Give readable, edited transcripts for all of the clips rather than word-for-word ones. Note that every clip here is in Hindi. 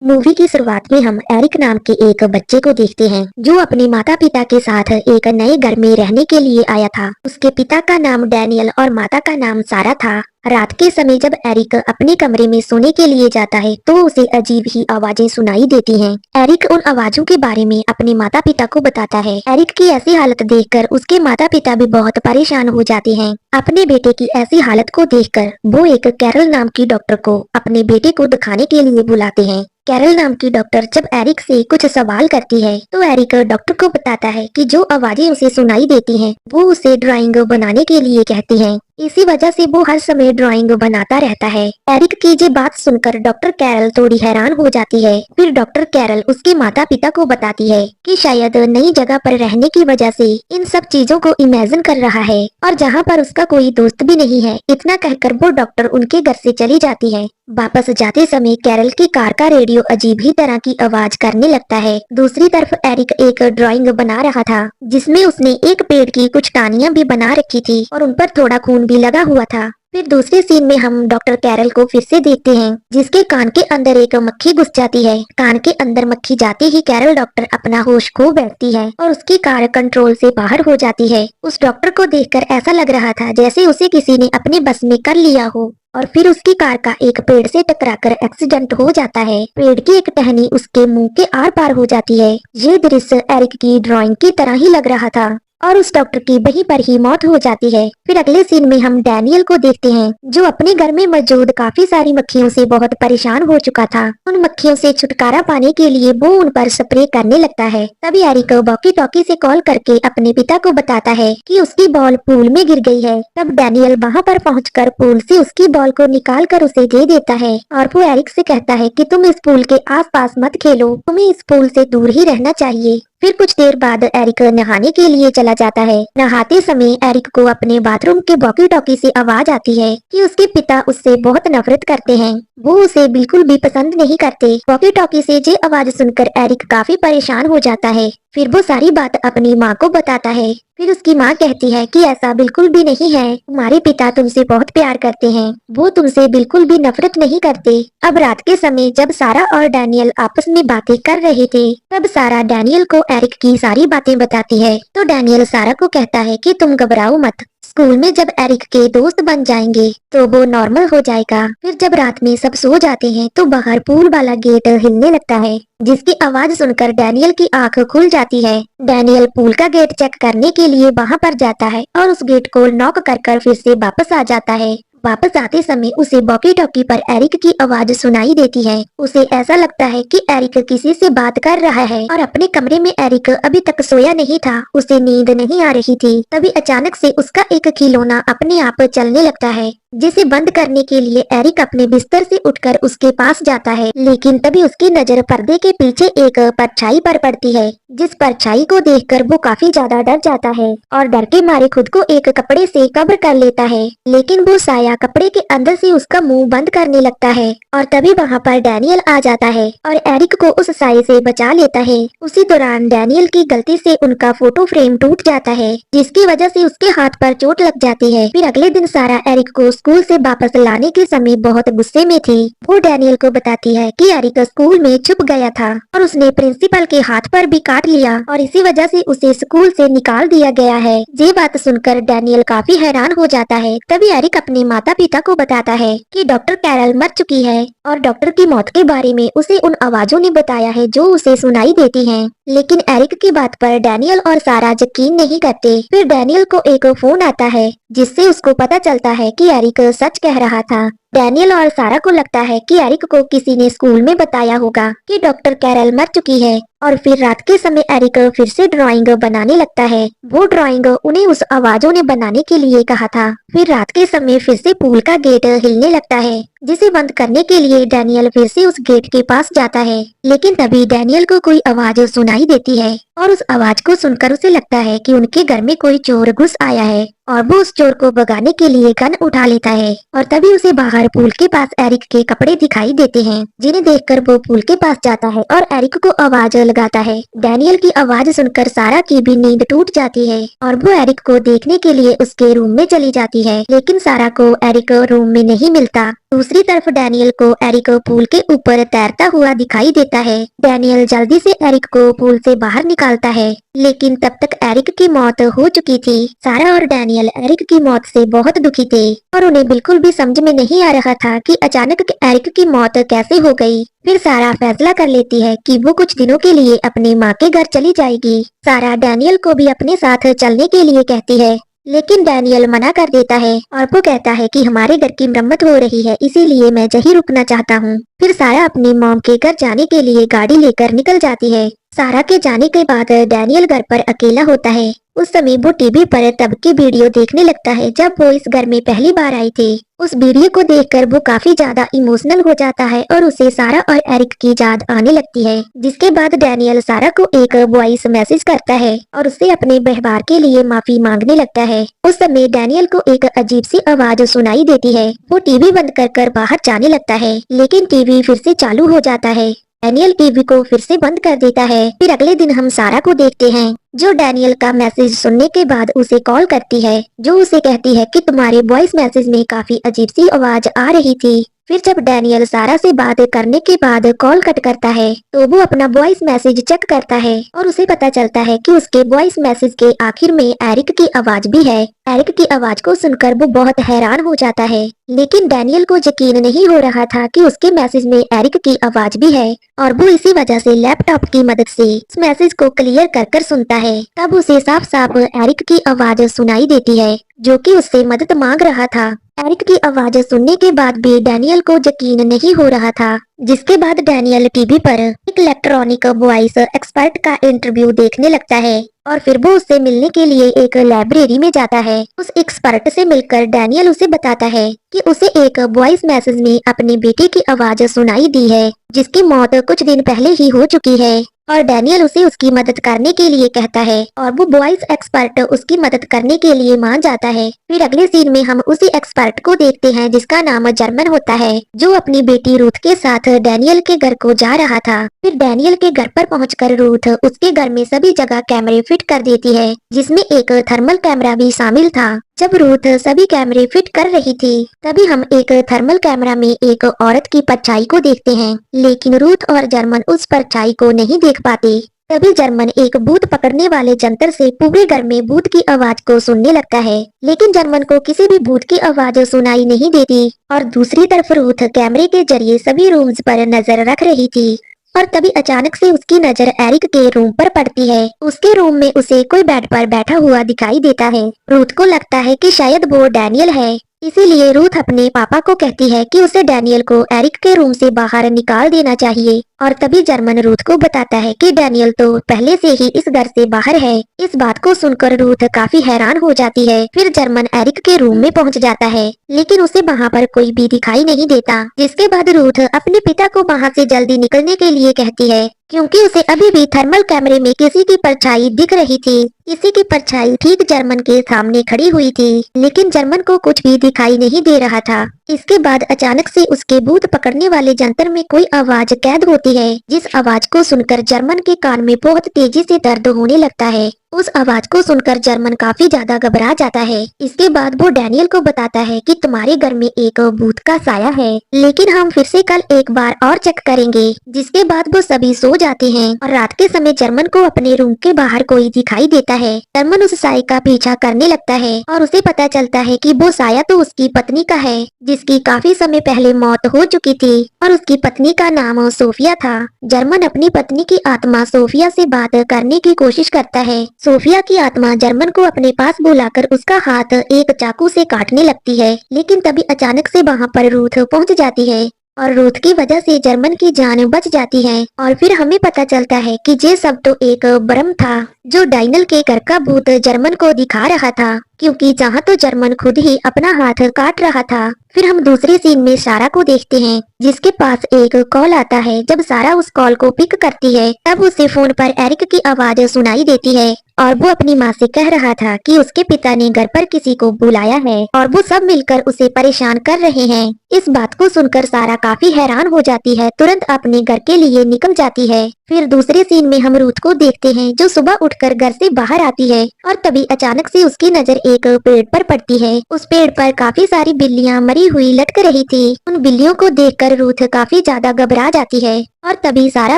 मूवी की शुरुआत में हम एरिक नाम के एक बच्चे को देखते हैं जो अपने माता पिता के साथ एक नए घर में रहने के लिए आया था। उसके पिता का नाम डैनियल और माता का नाम सारा था। रात के समय जब एरिक अपने कमरे में सोने के लिए जाता है तो उसे अजीब ही आवाजें सुनाई देती हैं। एरिक उन आवाजों के बारे में अपने माता पिता को बताता है। एरिक की ऐसी हालत देखकर उसके माता पिता भी बहुत परेशान हो जाते हैं। अपने बेटे की ऐसी हालत को देखकर वो एक कैरल नाम की डॉक्टर को अपने बेटे को दिखाने के लिए बुलाते हैं। कैरल नाम की डॉक्टर जब एरिक से कुछ सवाल करती है तो एरिक डॉक्टर को बताता है कि जो आवाजें उसे सुनाई देती हैं वो उसे ड्राइंग बनाने के लिए कहती हैं। इसी वजह से वो हर समय ड्राइंग बनाता रहता है। एरिक की ये बात सुनकर डॉक्टर कैरल थोड़ी हैरान हो जाती है। फिर डॉक्टर कैरल उसके माता पिता को बताती है कि शायद नई जगह पर रहने की वजह से इन सब चीजों को इमेजिन कर रहा है और जहाँ पर उसका कोई दोस्त भी नहीं है। इतना कहकर वो डॉक्टर उनके घर से चली जाती है। वापस जाते समय कैरल की कार का रेडियो अजीब ही तरह की आवाज करने लगता है। दूसरी तरफ एरिक एक ड्राइंग बना रहा था जिसमें उसने एक पेड़ की कुछ टहनियां भी बना रखी थी और उन पर थोड़ा खून भी लगा हुआ था। फिर दूसरे सीन में हम डॉक्टर कैरल को फिर से देखते हैं जिसके कान के अंदर एक मक्खी घुस जाती है। कान के अंदर मक्खी जाते ही कैरल डॉक्टर अपना होश खो बैठती है और उसकी कार कंट्रोल से बाहर हो जाती है। उस डॉक्टर को देखकर ऐसा लग रहा था जैसे उसे किसी ने अपने बस में कर लिया हो और फिर उसकी कार का एक पेड़ से टकराकर एक्सीडेंट हो जाता है। पेड़ की एक टहनी उसके मुंह के आर पार हो जाती है। ये दृश्य एरिक की ड्राइंग की तरह ही लग रहा था और उस डॉक्टर की वहीं पर ही मौत हो जाती है। फिर अगले सीन में हम डैनियल को देखते हैं जो अपने घर में मौजूद काफी सारी मक्खियों से बहुत परेशान हो चुका था। उन मक्खियों से छुटकारा पाने के लिए वो उन पर स्प्रे करने लगता है। तभी एरिक वॉकी टॉकी से कॉल करके अपने पिता को बताता है कि उसकी बॉल पूल में गिर गई है। तब डैनियल वहाँ पर पहुँचकर पूल से उसकी बॉल को निकाल कर उसे दे देता है और वो एरिक से कहता है कि तुम इस पूल के आसपास मत खेलो, तुम्हें इस पूल से दूर ही रहना चाहिए। फिर कुछ देर बाद एरिक नहाने के लिए चला जाता है। नहाते समय एरिक को अपने बाथरूम के वॉकी टॉकी से आवाज आती है कि उसके पिता उससे बहुत नफरत करते हैं, वो उसे बिल्कुल भी पसंद नहीं करते। वॉकी टॉकी से ये आवाज सुनकर एरिक काफी परेशान हो जाता है। फिर वो सारी बात अपनी माँ को बताता है। फिर उसकी माँ कहती है कि ऐसा बिल्कुल भी नहीं है, तुम्हारे पिता तुमसे बहुत प्यार करते हैं, वो तुमसे बिल्कुल भी नफरत नहीं करते। अब रात के समय जब सारा और डैनियल आपस में बातें कर रहे थे तब सारा डैनियल को एरिक की सारी बातें बताती है। तो डैनियल सारा को कहता है कि तुम घबराओ मत, स्कूल में जब एरिक के दोस्त बन जाएंगे तो वो नॉर्मल हो जाएगा। फिर जब रात में सब सो जाते हैं तो बाहर पूल वाला गेट हिलने लगता है जिसकी आवाज सुनकर डैनियल की आंख खुल जाती है। डैनियल पूल का गेट चेक करने के लिए वहां पर जाता है और उस गेट को नॉक कर फिर से वापस आ जाता है। वापस आते समय उसे वॉकी टॉकी पर एरिक की आवाज सुनाई देती है। उसे ऐसा लगता है कि एरिक किसी से बात कर रहा है और अपने कमरे में एरिक अभी तक सोया नहीं था, उसे नींद नहीं आ रही थी। तभी अचानक से उसका एक खिलौना अपने आप चलने लगता है जिसे बंद करने के लिए एरिक अपने बिस्तर से उठकर उसके पास जाता है, लेकिन तभी उसकी नजर पर्दे के पीछे एक परछाई पर पड़ती है जिस परछाई को देखकर वो काफी ज्यादा डर जाता है और डर के मारे खुद को एक कपड़े से कवर कर लेता है। लेकिन वो साया कपड़े के अंदर से उसका मुंह बंद करने लगता है और तभी वहाँ पर डैनियल आ जाता है और एरिक को उस साये से बचा लेता है। उसी दौरान डैनियल की गलती से उनका फोटो फ्रेम टूट जाता है जिसकी वजह से उसके हाथ पर चोट लग जाती है। फिर अगले दिन सारा एरिक को स्कूल से वापस लाने के समय बहुत गुस्से में थी। वो डैनियल को बताती है कि एरिक स्कूल में छुप गया था और उसने प्रिंसिपल के हाथ पर भी काट लिया और इसी वजह से उसे स्कूल से निकाल दिया गया है। ये बात सुनकर डैनियल काफी हैरान हो जाता है। तभी एरिक अपने माता पिता को बताता है कि डॉक्टर कैरल मर चुकी है और डॉक्टर की मौत के बारे में उसे उन आवाजों ने बताया है जो उसे सुनाई देती हैं। लेकिन एरिक की बात पर डैनियल और सारा यकीन नहीं करते। फिर डैनियल को एक फोन आता है जिससे उसको पता चलता है कि एरिक सच कह रहा था। डैनियल और सारा को लगता है कि एरिक को किसी ने स्कूल में बताया होगा कि डॉक्टर कैरल मर चुकी है और फिर रात के समय एरिक फिर से ड्राइंग बनाने लगता है। वो ड्राइंग उन्हें उस आवाजों ने बनाने के लिए कहा था। फिर रात के समय फिर से पूल का गेट हिलने लगता है जिसे बंद करने के लिए डैनियल फिर से उस गेट के पास जाता है, लेकिन तभी डैनियल को कोई आवाज सुनाई देती है और उस आवाज को सुनकर उसे लगता है कि उनके घर में कोई चोर घुस आया है और वो उस चोर को भगाने के लिए गन उठा लेता है और तभी उसे बाहर पर पूल के पास एरिक के कपड़े दिखाई देते हैं, जिन्हें देखकर वो पूल के पास जाता है और एरिक को आवाज लगाता है। डैनियल की आवाज सुनकर सारा की भी नींद टूट जाती है और वो एरिक को देखने के लिए उसके रूम में चली जाती है, लेकिन सारा को एरिक रूम में नहीं मिलता। दूसरी तरफ डैनियल को एरिक पूल के ऊपर तैरता हुआ दिखाई देता है। डैनियल जल्दी से एरिक को पूल से बाहर निकालता है, लेकिन तब तक एरिक की मौत हो चुकी थी। सारा और डैनियल एरिक की मौत से बहुत दुखी थे और उन्हें बिल्कुल भी समझ में नहीं आ रहा था कि अचानक एरिक की मौत कैसे हो गई। फिर सारा फैसला कर लेती है कि वो कुछ दिनों के लिए अपनी माँ के घर चली जाएगी। सारा डैनियल को भी अपने साथ चलने के लिए कहती है, लेकिन डैनियल मना कर देता है और वो कहता है कि हमारे घर की मरम्मत हो रही है, इसीलिए मैं यहीं रुकना चाहता हूँ। फिर सारा अपनी मॉम के घर जाने के लिए गाड़ी लेकर निकल जाती है। सारा के जाने के बाद डैनियल घर पर अकेला होता है। उस समय वो टीवी पर तब की वीडियो देखने लगता है जब वो इस घर में पहली बार आई थी। उस वीडियो को देखकर वो काफी ज्यादा इमोशनल हो जाता है और उसे सारा और एरिक की याद आने लगती है। जिसके बाद डैनियल सारा को एक वॉइस मैसेज करता है और उससे अपने व्यवहार के लिए माफी मांगने लगता है। उस समय डैनियल को एक अजीब सी आवाज सुनाई देती है। वो टीवी बंद कर बाहर जाने लगता है, लेकिन टीवी फिर से चालू हो जाता है। डैनियल टीवी को फिर से बंद कर देता है। फिर अगले दिन हम सारा को देखते हैं, जो डैनियल का मैसेज सुनने के बाद उसे कॉल करती है, जो उसे कहती है कि तुम्हारे वॉइस मैसेज में काफी अजीब सी आवाज आ रही थी। फिर जब डैनियल सारा से बात करने के बाद कॉल कट करता है, तो वो अपना वॉइस मैसेज चेक करता है और उसे पता चलता है कि उसके वॉइस मैसेज के आखिर में एरिक की आवाज भी है। एरिक की आवाज को सुनकर वो बहुत हैरान हो जाता है, लेकिन डैनियल को यकीन नहीं हो रहा था कि उसके मैसेज में एरिक की आवाज भी है और वो इसी वजह से लैपटॉप की मदद से इस मैसेज को क्लियर कर सुनता है। तब उसे साफ साफ एरिक की आवाज सुनाई देती है, जो कि उससे मदद मांग रहा था। एरिक की आवाज सुनने के बाद भी डैनियल को यकीन नहीं हो रहा था। जिसके बाद डैनियल टीवी पर एक इलेक्ट्रॉनिक वॉइस एक्सपर्ट का इंटरव्यू देखने लगता है और फिर वो उससे मिलने के लिए एक लाइब्रेरी में जाता है। उस एक्सपर्ट से मिलकर डैनियल उसे बताता है कि उसे एक वॉइस मैसेज में अपनी बेटी की आवाज सुनाई दी है, जिसकी मौत कुछ दिन पहले ही हो चुकी है। और डैनियल उसे उसकी मदद करने के लिए कहता है और वो वॉइस एक्सपर्ट उसकी मदद करने के लिए मान जाता है। फिर अगले सीन में हम उसी एक्सपर्ट को देखते हैं जिसका नाम जर्मन होता है, जो अपनी बेटी रूथ के साथ डैनियल के घर को जा रहा था। फिर डैनियल के घर पर पहुंचकर रूथ उसके घर में सभी जगह कैमरे फिट कर देती है, जिसमें एक थर्मल कैमरा भी शामिल था। जब रूथ सभी कैमरे फिट कर रही थी, तभी हम एक थर्मल कैमरा में एक औरत की परछाई को देखते हैं, लेकिन रूथ और जर्मन उस परछाई को नहीं देख पाते। तभी जर्मन एक भूत पकड़ने वाले जंतर से पूरे घर में भूत की आवाज को सुनने लगता है, लेकिन जर्मन को किसी भी भूत की आवाज सुनाई नहीं देती। और दूसरी तरफ रूथ कैमरे के जरिए सभी रूम्स पर नजर रख रही थी और तभी अचानक से उसकी नजर एरिक के रूम पर पड़ती है। उसके रूम में उसे कोई बेड पर बैठा हुआ दिखाई देता है। रूथ को लगता है कि शायद वो डैनियल है, इसीलिए रूथ अपने पापा को कहती है कि उसे डैनियल को एरिक के रूम से बाहर निकाल देना चाहिए। और तभी जर्मन रूथ को बताता है कि डैनियल तो पहले से ही इस घर से बाहर है। इस बात को सुनकर रूथ काफी हैरान हो जाती है। फिर जर्मन एरिक के रूम में पहुंच जाता है, लेकिन उसे वहां पर कोई भी दिखाई नहीं देता। जिसके बाद रूथ अपने पिता को वहां से जल्दी निकलने के लिए कहती है, क्योंकि उसे अभी भी थर्मल कैमरे में किसी की परछाई दिख रही थी। किसी की परछाई ठीक जर्मन के सामने खड़ी हुई थी, लेकिन जर्मन को कुछ भी दिखाई नहीं दे रहा था। इसके बाद अचानक से उसके भूत पकड़ने वाले जंतर में कोई आवाज कैद होती है, जिस आवाज को सुनकर जर्मन के कान में बहुत तेजी से दर्द होने लगता है। उस आवाज को सुनकर जर्मन काफी ज्यादा घबरा जाता है। इसके बाद वो डैनियल को बताता है कि तुम्हारे घर में एक भूत का साया है, लेकिन हम फिर से कल एक बार और चेक करेंगे। जिसके बाद वो सभी सो जाते हैं और रात के समय जर्मन को अपने रूम के बाहर कोई दिखाई देता है। जर्मन उस साये का पीछा करने लगता है और उसे पता चलता है कि वो साया तो उसकी पत्नी का है, जिसकी काफी समय पहले मौत हो चुकी थी और उसकी पत्नी का नाम सोफिया था। जर्मन अपनी पत्नी की आत्मा सोफिया से बात करने की कोशिश करता है। सोफिया की आत्मा जर्मन को अपने पास बुलाकर उसका हाथ एक चाकू से काटने लगती है, लेकिन तभी अचानक से वहां पर रूथ पहुंच जाती है और रूथ की वजह से जर्मन की जान बच जाती है। और फिर हमें पता चलता है कि ये सब तो एक भ्रम था, जो डाइनल के घर का भूत जर्मन को दिखा रहा था, क्योंकि जहाँ तो जर्मन खुद ही अपना हाथ काट रहा था। फिर हम दूसरे सीन में सारा को देखते हैं, जिसके पास एक कॉल आता है। जब सारा उस कॉल को पिक करती है, तब उसे फोन पर एरिक की आवाज सुनाई देती है और वो अपनी माँ से कह रहा था कि उसके पिता ने घर पर किसी को बुलाया है और वो सब मिलकर उसे परेशान कर रहे हैं। इस बात को सुनकर सारा काफी हैरान हो जाती है, तुरंत अपने घर के लिए निकल जाती है। फिर दूसरे सीन में हम रूथ को देखते हैं, जो सुबह उठकर घर से बाहर आती है और तभी अचानक से उसकी नजर एक पेड़ पर पड़ती है। उस पेड़ पर काफी सारी बिल्लियां मरी हुई लटक रही थी। उन बिल्लियों को देखकर रूथ काफी ज्यादा घबरा जाती है और तभी सारा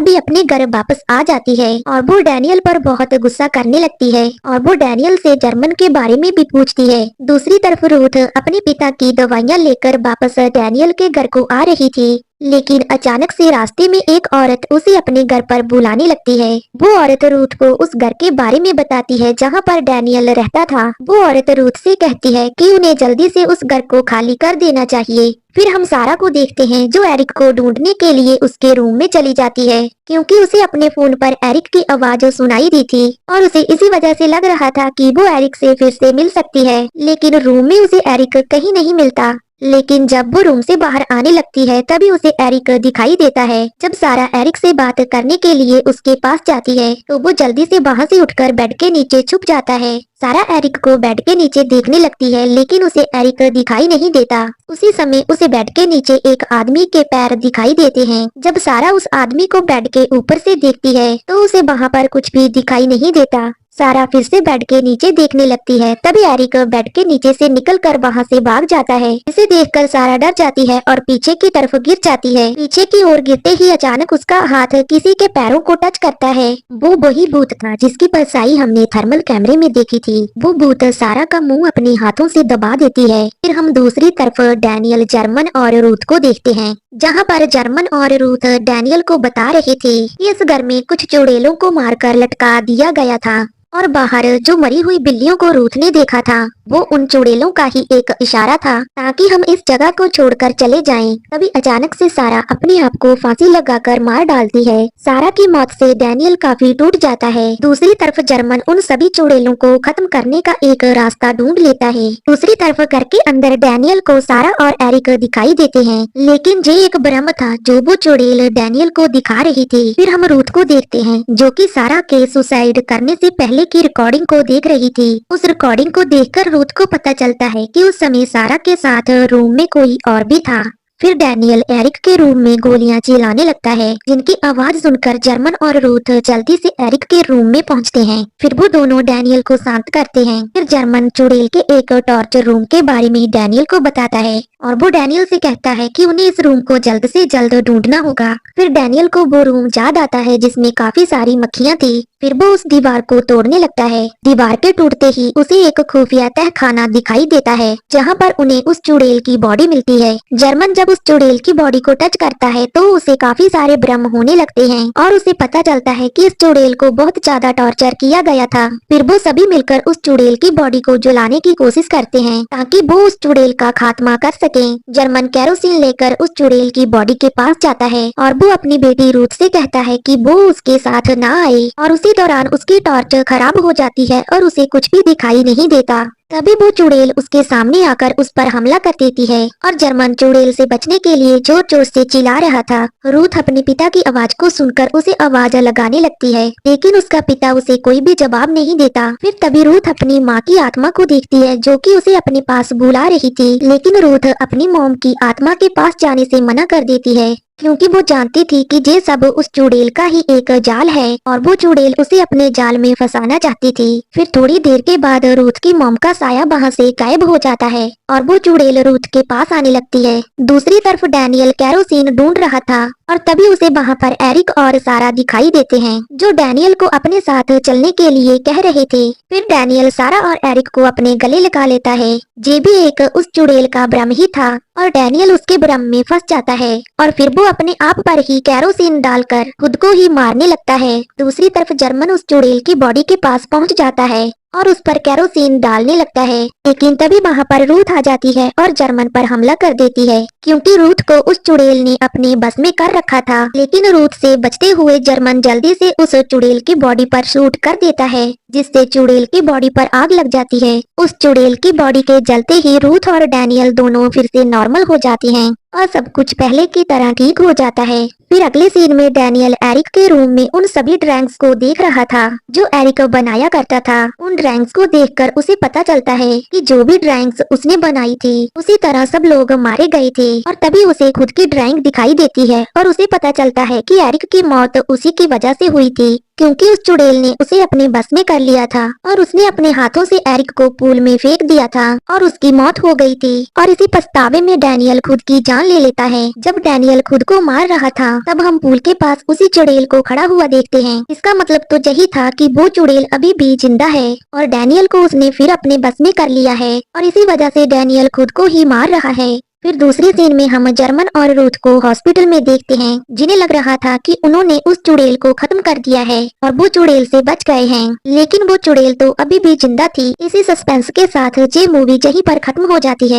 भी अपने घर वापस आ जाती है और वो डैनियल पर बहुत गुस्सा करने लगती है और वो डैनियल से जर्मन के बारे में भी पूछती है। दूसरी तरफ रूथ अपने पिता की दवाइयाँ लेकर वापस डैनियल के घर को आ रही थी, लेकिन अचानक से रास्ते में एक औरत उसे अपने घर पर बुलाने लगती है। वो औरत रूथ को उस घर के बारे में बताती है जहाँ पर डैनियल रहता था। वो औरत रूथ से कहती है कि उन्हें जल्दी से उस घर को खाली कर देना चाहिए। फिर हम सारा को देखते हैं, जो एरिक को ढूंढने के लिए उसके रूम में चली जाती है, क्योंकि उसे अपने फोन पर एरिक की आवाज सुनाई दी थी और उसे इसी वजह से लग रहा था कि वो एरिक से फिर से मिल सकती है। लेकिन रूम में उसे एरिक कहीं नहीं मिलता। लेकिन जब वो रूम से बाहर आने लगती है, तभी उसे एरिक दिखाई देता है। जब सारा एरिक से बात करने के लिए उसके पास जाती है, तो वो जल्दी से वहाँ से उठकर बेड के नीचे छुप जाता है। सारा एरिक को बेड के नीचे देखने लगती है, लेकिन उसे एरिक दिखाई नहीं देता। उसी समय उसे बेड के नीचे एक आदमी के पैर दिखाई देते हैं। जब सारा उस आदमी को बेड के ऊपर से देखती है, तो उसे वहाँ पर कुछ भी दिखाई नहीं देता। सारा फिर से बेड के नीचे देखने लगती है, तभी एरिक बेड के नीचे से निकलकर वहाँ से भाग जाता है। इसे देखकर सारा डर जाती है और पीछे की तरफ गिर जाती है। पीछे की ओर गिरते ही अचानक उसका हाथ किसी के पैरों को टच करता है। वो वही भूत था जिसकी परछाई हमने थर्मल कैमरे में देखी थी। वो भूत सारा का मुंह अपने हाथों से दबा देती है। फिर हम दूसरी तरफ डैनियल, जर्मन और रूथ को देखते हैं, जहाँ पर जर्मन और रूथ डैनियल को बता रहे थे कि इस घर में कुछ चुड़ैलों को मारकर लटका दिया गया था और बाहर जो मरी हुई बिल्लियों को रूथ ने देखा था, वो उन चुड़ैलों का ही एक इशारा था ताकि हम इस जगह को छोड़कर चले जाएं। तभी अचानक से सारा अपने आप को फांसी लगाकर मार डालती है। सारा की मौत से डैनियल काफी टूट जाता है। दूसरी तरफ जर्मन उन सभी चुड़ैलों को खत्म करने का एक रास्ता ढूंढ लेता है। दूसरी तरफ घर के अंदर डैनियल को सारा और एरिक दिखाई देते हैं, लेकिन ये एक भ्रम था जो वो चुड़ैल डैनियल को दिखा रही थी। फिर हम रूथ को देखते हैं, जो कि सारा के सुसाइड करने से पहले की रिकॉर्डिंग को देख रही थी। उस रिकॉर्डिंग को देखकर रूथ को पता चलता है कि उस समय सारा के साथ रूम में कोई और भी था। फिर डैनियल एरिक के रूम में गोलियां चलाने लगता है, जिनकी आवाज सुनकर जर्मन और रूथ जल्दी से एरिक के रूम में पहुंचते हैं। फिर वो दोनों डैनियल को शांत करते हैं। फिर जर्मन चुड़ैल के एक टॉर्चर रूम के बारे में डैनियल को बताता है और वो डैनियल से कहता है कि उन्हें इस रूम को जल्द से जल्द ढूंढना होगा। फिर डैनियल को वो रूम याद आता है जिसमें काफी सारी मक्खियां थी। फिर वो उस दीवार को तोड़ने लगता है। दीवार के टूटते ही उसे एक खुफिया तहखाना दिखाई देता है, जहाँ पर उन्हें उस चुड़ैल की बॉडी मिलती है। जर्मन जब उस चुड़ैल की बॉडी को टच करता है, तो उसे काफी सारे भ्रम होने लगते हैं और उसे पता चलता है कि इस चुड़ैल को बहुत ज्यादा टॉर्चर किया गया था। फिर वो सभी मिलकर उस चुड़ैल की बॉडी को जलाने की कोशिश करते हैं ताकि वो उस चुड़ैल का खात्मा कर सके। जर्मन कैरोसिन लेकर उस चुड़ैल की बॉडी के पास जाता है और वो अपनी बेटी रूथ से कहता है कि वो उसके साथ ना आए, और उसी दौरान उसकी टॉर्च खराब हो जाती है और उसे कुछ भी दिखाई नहीं देता। तभी वो चुड़ैल उसके सामने आकर उस पर हमला कर देती है और जर्मन चुड़ैल से बचने के लिए जोर जोर से चिल्ला रहा था। रूथ अपने पिता की आवाज को सुनकर उसे आवाज लगाने लगती है, लेकिन उसका पिता उसे कोई भी जवाब नहीं देता। फिर तभी रूथ अपनी माँ की आत्मा को देखती है, जो कि उसे अपने पास बुला रही थी, लेकिन रूथ अपनी मॉम की आत्मा के पास जाने से मना कर देती है, क्योंकि वो जानती थी कि ये सब उस चुड़ैल का ही एक जाल है और वो चुड़ैल उसे अपने जाल में फंसाना चाहती थी। फिर थोड़ी देर के बाद रूथ की मॉम का साया वहाँ से गायब हो जाता है और वो चुड़ैल रूथ के पास आने लगती है। दूसरी तरफ डैनियल कैरोसिन ढूंढ रहा था और तभी उसे वहाँ पर एरिक और सारा दिखाई देते हैं, जो डैनियल को अपने साथ चलने के लिए कह रहे थे। फिर डैनियल सारा और एरिक को अपने गले लगा लेता है। ये भी एक उस चुड़ैल का भ्रम ही था और डैनियल उसके भ्रम में फंस जाता है और फिर वो अपने आप पर ही कैरोसिन डालकर खुद को ही मारने लगता है। दूसरी तरफ जर्मन उस चुड़ैल की बॉडी के पास पहुंच जाता है और उस पर केरोसिन डालने लगता है। लेकिन तभी वहाँ पर रूथ आ जाती है और जर्मन पर हमला कर देती है, क्योंकि रूथ को उस चुड़ैल ने अपने बस में कर रखा था। लेकिन रूथ से बचते हुए जर्मन जल्दी से उस चुड़ैल की बॉडी पर शूट कर देता है, जिससे चुड़ैल की बॉडी पर आग लग जाती है। उस चुड़ैल की बॉडी के जलते ही रूथ और डैनियल दोनों फिर से नॉर्मल हो जाते हैं और सब कुछ पहले की तरह ठीक हो जाता है। फिर अगले सीन में डैनियल एरिक के रूम में उन सभी ड्रैंक्स को देख रहा था जो एरिक बनाया करता था। उन ड्रैंक्स को देखकर उसे पता चलता है कि जो भी ड्रैंक्स उसने बनाई थी उसी तरह सब लोग मारे गए थे। और तभी उसे खुद की ड्राइंग दिखाई देती है और उसे पता चलता है कि एरिक की मौत उसी की वजह से हुई थी, क्योंकि उस चुड़ैल ने उसे अपने बस में कर लिया था और उसने अपने हाथों से एरिक को पूल में फेंक दिया था और उसकी मौत हो गई थी। और इसी पछतावे में डैनियल खुद की जान ले लेता है। जब डैनियल खुद को मार रहा था तब हम पूल के पास उसी चुड़ैल को खड़ा हुआ देखते हैं। इसका मतलब तो यही था कि वो चुड़ैल अभी भी जिंदा है और डैनियल को उसने फिर अपने बस में कर लिया है और इसी वजह से डैनियल खुद को ही मार रहा है। फिर दूसरी सीन में हम जर्मन और रूथ को हॉस्पिटल में देखते हैं, जिन्हें लग रहा था कि उन्होंने उस चुड़ैल को खत्म कर दिया है और वो चुड़ैल से बच गए हैं, लेकिन वो चुड़ैल तो अभी भी जिंदा थी। इसी सस्पेंस के साथ ये मूवी यहीं पर खत्म हो जाती है।